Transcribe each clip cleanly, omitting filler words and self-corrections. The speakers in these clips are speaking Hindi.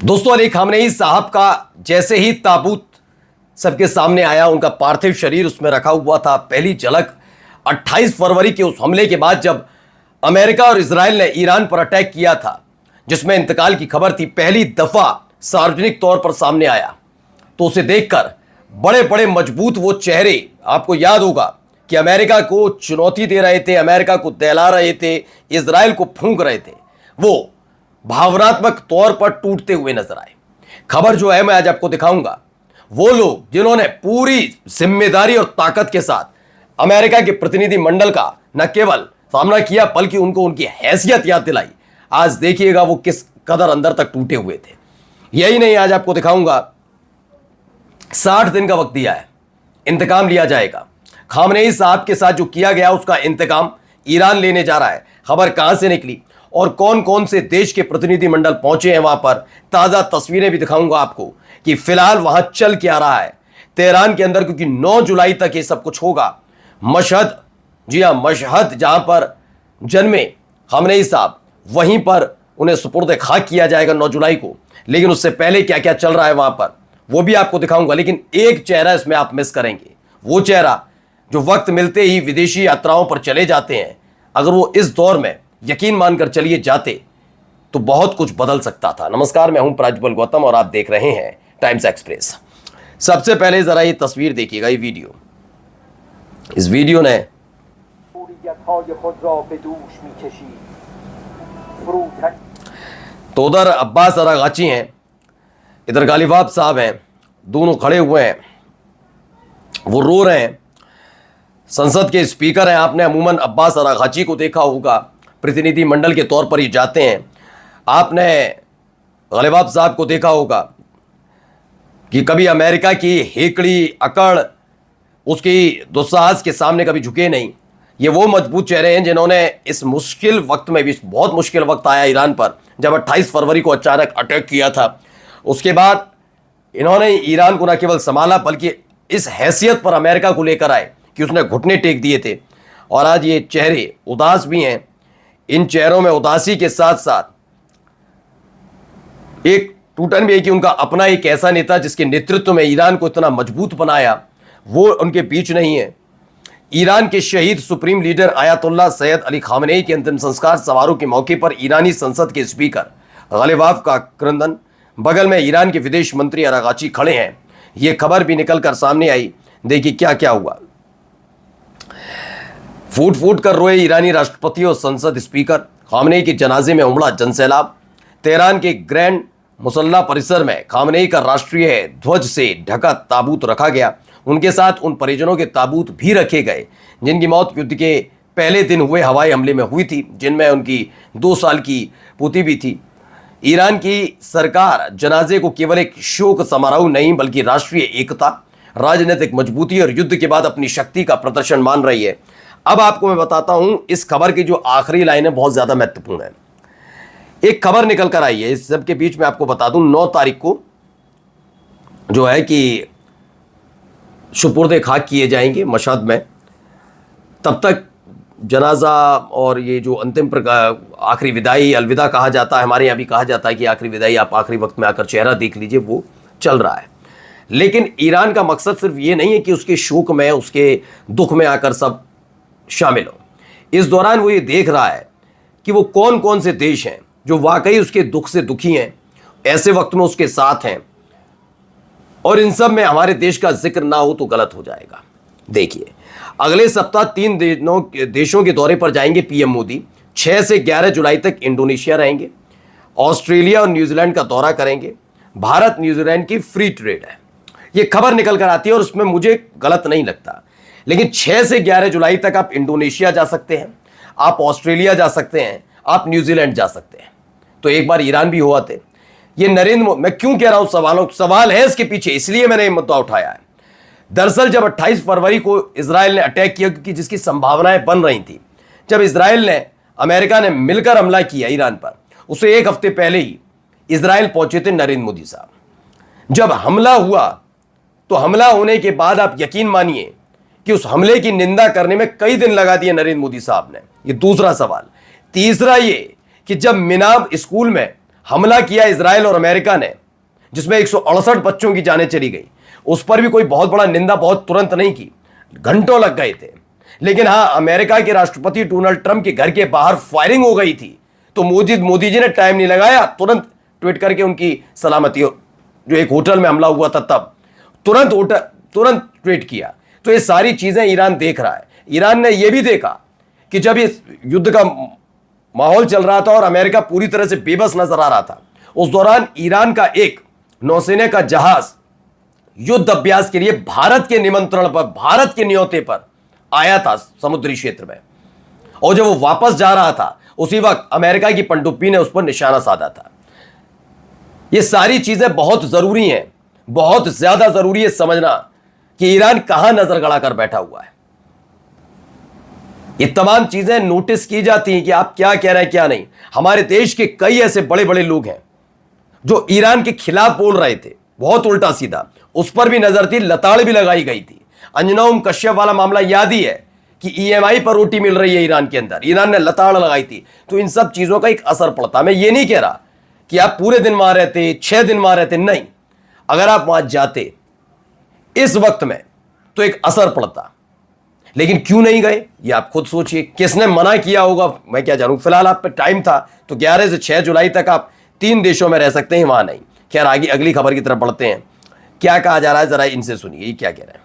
दोस्तों, अली खामनेई साहब का जैसे ही ताबूत सबके सामने आया, उनका पार्थिव शरीर उसमें रखा हुआ था, पहली झलक 28 फरवरी के उस हमले के बाद जब अमेरिका और इजराइल ने ईरान पर अटैक किया था, जिसमें इंतकाल की खबर थी, पहली दफा सार्वजनिक तौर पर सामने आया, तो उसे देखकर बड़े बड़े मजबूत वो चेहरे, आपको याद होगा कि अमेरिका को चुनौती दे रहे थे, अमेरिका को दहला रहे थे, इजराइल को फूंक रहे थे, वो भावनात्मक तौर पर टूटते हुए नजर आए। खबर जो है मैं आज आपको दिखाऊंगा, वो लोग जिन्होंने पूरी जिम्मेदारी और ताकत के साथ अमेरिका के प्रतिनिधि मंडल का न केवल सामना किया बल्कि उनको उनकी हैसियत याद दिलाई। आज देखिएगा वो किस कदर अंदर तक टूटे हुए थे। यही नहीं, आज आपको दिखाऊंगा 60 दिन का वक्त दिया है, इंतकाम लिया जाएगा। खामनेई साहब के साथ जो किया गया उसका इंतकाम ईरान लेने जा रहा है। खबर कहां से निकली और कौन कौन से देश के प्रतिनिधि मंडल पहुंचे हैं वहां पर, ताजा तस्वीरें भी दिखाऊंगा आपको कि फिलहाल वहां चल क्या रहा है तेहरान के अंदर, क्योंकि 9 जुलाई तक ये सब कुछ होगा। मशहद, जी हां मशहद, जहां पर जन्मे खामनेई साहब, वहीं पर उन्हें सुपुर्द खाक किया जाएगा 9 जुलाई को। लेकिन उससे पहले क्या क्या चल रहा है वहां पर वो भी आपको दिखाऊंगा। लेकिन एक चेहरा इसमें आप मिस करेंगे, वो चेहरा जो वक्त मिलते ही विदेशी यात्राओं पर चले जाते हैं। अगर वो इस दौर में यकीन मानकर चलिए जाते तो बहुत कुछ बदल सकता था। नमस्कार, मैं हूं प्राज्वल गौतम और आप देख रहे हैं टाइम्स एक्सप्रेस। सबसे पहले जरा ये तस्वीर देखिएगा, ये वीडियो। इस वीडियो ने तो उधर अब्बास अरागाची हैं, इधर गालिबाफ साहब हैं, दोनों खड़े हुए हैं, वो रो रहे हैं। संसद के स्पीकर हैं, आपने अमूमन अब्बास अरागाची को देखा होगा, प्रतिनिधि मंडल के तौर पर ही जाते हैं। आपने गालिबाफ साहब को देखा होगा कि कभी अमेरिका की हेकड़ी अकड़, उसकी दुस्साहस के सामने कभी झुके नहीं। ये वो मजबूत चेहरे हैं जिन्होंने इस मुश्किल वक्त में भी, बहुत मुश्किल वक्त आया ईरान पर जब 28 फरवरी को अचानक अटैक किया था, उसके बाद इन्होंने ईरान को न केवल संभाला बल्कि इस हैसियत पर अमेरिका को लेकर आए कि उसने घुटने टेक दिए थे। और आज ये चेहरे उदास भी हैं। इन चेहरों में उदासी के साथ साथ एक टूटन भी है कि उनका अपना एक ऐसा नेता जिसके नेतृत्व में ईरान को इतना मजबूत बनाया, वो उनके बीच नहीं है। ईरान के शहीद supreme leader Ayatollah Syed Ali Khamenei के अंतिम संस्कार समारोह के मौके पर ईरानी संसद के स्पीकर गालिबाफ का क्रंदन, बगल में ईरान के विदेश मंत्री अरागाची खड़े हैं। ये खबर भी निकलकर सामने आई, देखिए क्या क्या हुआ। फूट फूट कर रोए ईरानी राष्ट्रपति और संसद स्पीकर, खामनेई के जनाजे में उमड़ा जनसैलाब। तेहरान के ग्रैंड मुसल्ला परिसर में खामनेई का राष्ट्रीय ध्वज से ढका ताबूत रखा गया। उनके साथ उन परिजनों के ताबूत भी रखे गए जिनकी मौत युद्ध के पहले दिन हुए हवाई हमले में हुई थी, जिनमें उनकी 2 साल की पोती भी थी। ईरान की सरकार जनाजे को केवल एक शोक समारोह नहीं बल्कि राष्ट्रीय एकता, राजनीतिक मजबूती और युद्ध के बाद अपनी शक्ति का प्रदर्शन मान रही है। अब आपको मैं बताता हूं, इस खबर की जो आखिरी लाइन है बहुत ज्यादा महत्वपूर्ण है। एक खबर निकल कर आई है, इस सब के बीच में आपको बता दूं, 9 तारीख को जो है कि सुपुर्द खाक किए जाएंगे मशहद में। तब तक जनाजा और ये जो अंतिम आखिरी विदाई, अलविदा कहा जाता है, हमारे यहाँ भी कहा जाता है कि आखिरी विदाई, आप आखिरी वक्त में आकर चेहरा देख लीजिए, वो चल रहा है। लेकिन ईरान का मकसद सिर्फ ये नहीं है कि उसके शोक में, उसके दुख में आकर सब शामिल हो। इस दौरान वो ये देख रहा है कि वो कौन कौन से देश हैं जो वाकई उसके दुख से दुखी हैं, ऐसे वक्त में उसके साथ हैं, और इन सब में हमारे देश का जिक्र ना हो तो गलत हो जाएगा। देखिए, अगले सप्ताह 3 देशों के दौरे पर जाएंगे पीएम मोदी। 6 से 11 जुलाई तक इंडोनेशिया रहेंगे, ऑस्ट्रेलिया और न्यूजीलैंड का दौरा करेंगे। भारत न्यूजीलैंड की फ्री ट्रेड है, ये खबर निकल कर आती है और उसमें मुझे गलत नहीं लगता। लेकिन 6 से 11 जुलाई तक आप इंडोनेशिया जा सकते हैं, आप ऑस्ट्रेलिया जा सकते हैं, आप न्यूजीलैंड जा सकते हैं, तो एक बार ईरान भी हो आते। ये मैं क्यों कह रहा हूं, सवाल है इसके पीछे, इसलिए मैंने ये मुद्दा उठाया है। दरअसल जब 28 फरवरी को इजराइल ने अटैक किया, क्योंकि जिसकी संभावनाएं बन रही थी, जब इजराइल ने, अमेरिका ने मिलकर हमला किया ईरान पर, उससे 1 हफ्ते पहले ही इजराइल पहुंचे थे नरेंद्र मोदी साहब। जब हमला हुआ तो हमला होने के बाद आप यकीन मानिए कि उस हमले की निंदा करने में कई दिन लगा दिए नरेंद्र मोदी साहब ने। ये दूसरा सवाल। तीसरा ये कि जब मिनाब स्कूल में हमला किया इजराइल और अमेरिका ने, जिसमें 168 बच्चों की जानें चली गई, उस पर भी कोई बहुत बड़ा निंदा बहुत तुरंत नहीं की, घंटों लग गए थे। लेकिन हां, अमेरिका के राष्ट्रपति डोनाल्ड ट्रंप के घर के बाहर फायरिंग हो गई थी, तो मोदी जी ने टाइम नहीं लगाया, तुरंत ट्वीट करके उनकी सलामती, जो एक होटल में हमला हुआ था तब तुरंत ट्वीट किया। तो ये सारी चीजें ईरान देख रहा है। ईरान ने यह भी देखा कि जब इस युद्ध का माहौल चल रहा था और अमेरिका पूरी तरह से बेबस नजर आ रहा था, उस दौरान ईरान का एक नौसेना का जहाज युद्ध अभ्यास के लिए भारत के निमंत्रण पर, भारत के न्योते पर आया था समुद्री क्षेत्र में, और जब वो वापस जा रहा था उसी वक्त अमेरिका की पनडुब्बी ने उस पर निशाना साधा था। ये सारी चीजें बहुत जरूरी हैं, बहुत ज्यादा जरूरी है समझना कि ईरान कहां नजर गड़ा कर बैठा हुआ है। ये तमाम चीजें नोटिस की जाती हैं कि आप क्या कह रहे हैं क्या नहीं। हमारे देश के कई ऐसे बड़े बड़े लोग हैं जो ईरान के खिलाफ बोल रहे थे, बहुत उल्टा सीधा, उस पर भी नजर थी, लताड़ भी लगाई गई थी। अंजना कश्यप वाला मामला याद ही है कि ईएमआई पर रोटी मिल रही है ईरान के अंदर, ईरान ने लताड़ लगाई थी। तो इन सब चीजों का एक असर पड़ता। मैं ये नहीं कह रहा कि आप पूरे दिन वहां रहते, 6 दिन वहां रहते, नहीं, अगर आप वहां जाते इस वक्त में तो एक असर पड़ता। लेकिन क्यों नहीं गए ये आप खुद सोचिए, किसने मना किया होगा, मैं क्या जानूं। फिलहाल आप पे टाइम था तो 11 से 6 जुलाई तक आप 3 देशों में रह सकते हैं, वहां नहीं। खैर, आगे अगली खबर की तरफ बढ़ते हैं। क्या कहा जा रहा है, जरा इनसे सुनिए, ये क्या कह रहे हैं।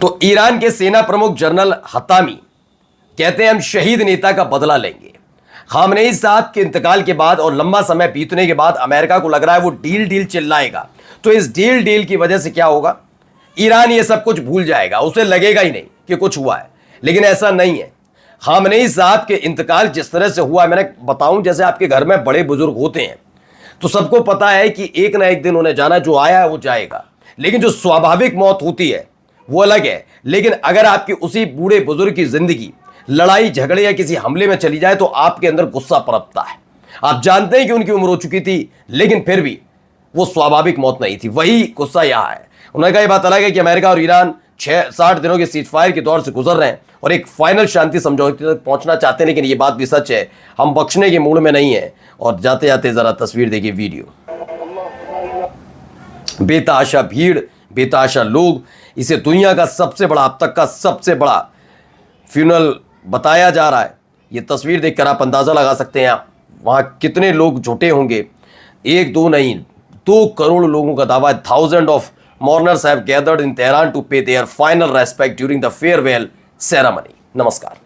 तो ईरान के सेना प्रमुख जनरल हतामी कहते हैं हम शहीद नेता का बदला लेंगे। खामनेई साहब के इंतकाल के बाद और लंबा समय बीतने के बाद अमेरिका को लग रहा है वो डील चिल्लाएगा। तो इस डील की वजह से क्या होगा, ईरान ये सब कुछ भूल जाएगा, उसे लगेगा ही नहीं कि कुछ हुआ है। लेकिन ऐसा नहीं है। खामनेई साहब के इंतकाल जिस तरह से हुआ, मैंने बताऊं, जैसे आपके घर में बड़े बुजुर्ग होते हैं तो सबको पता है कि एक ना एक दिन उन्हें जाना, जो आया है वो जाएगा। लेकिन जो स्वाभाविक मौत होती है वो अलग है। लेकिन अगर आपकी उसी बूढ़े बुजुर्ग की जिंदगी लड़ाई झगड़े या किसी हमले में चली जाए तो आपके अंदर गुस्सा पनपता है। आप जानते हैं कि उनकी उम्र हो चुकी थी, लेकिन फिर भी वो स्वाभाविक मौत नहीं थी। वही गुस्सा यहां है। उन्होंने कहा यह बात अलग है कि अमेरिका और ईरान 60 दिनों के सीजफायर के दौर से गुजर रहे हैं और एक फाइनल शांति समझौते तक पहुंचना चाहते हैं। लेकिन ये बात भी सच है, हम बख्शने के मूड में नहीं है। और जाते जाते जरा तस्वीर देखिए, वीडियो। बेतहाशा भीड़, बेतहाशा लोग, इसे दुनिया का सबसे बड़ा, अब तक का सबसे बड़ा फ्यूनरल बताया जा रहा है। ये तस्वीर देखकर आप अंदाजा लगा सकते हैं वहां कितने लोग जुटे होंगे। 1-2 नहीं, 2 करोड़ लोगों का दावा है। Thousand of mourners have gathered in Tehran to pay their final respect during the farewell ceremony. नमस्कार।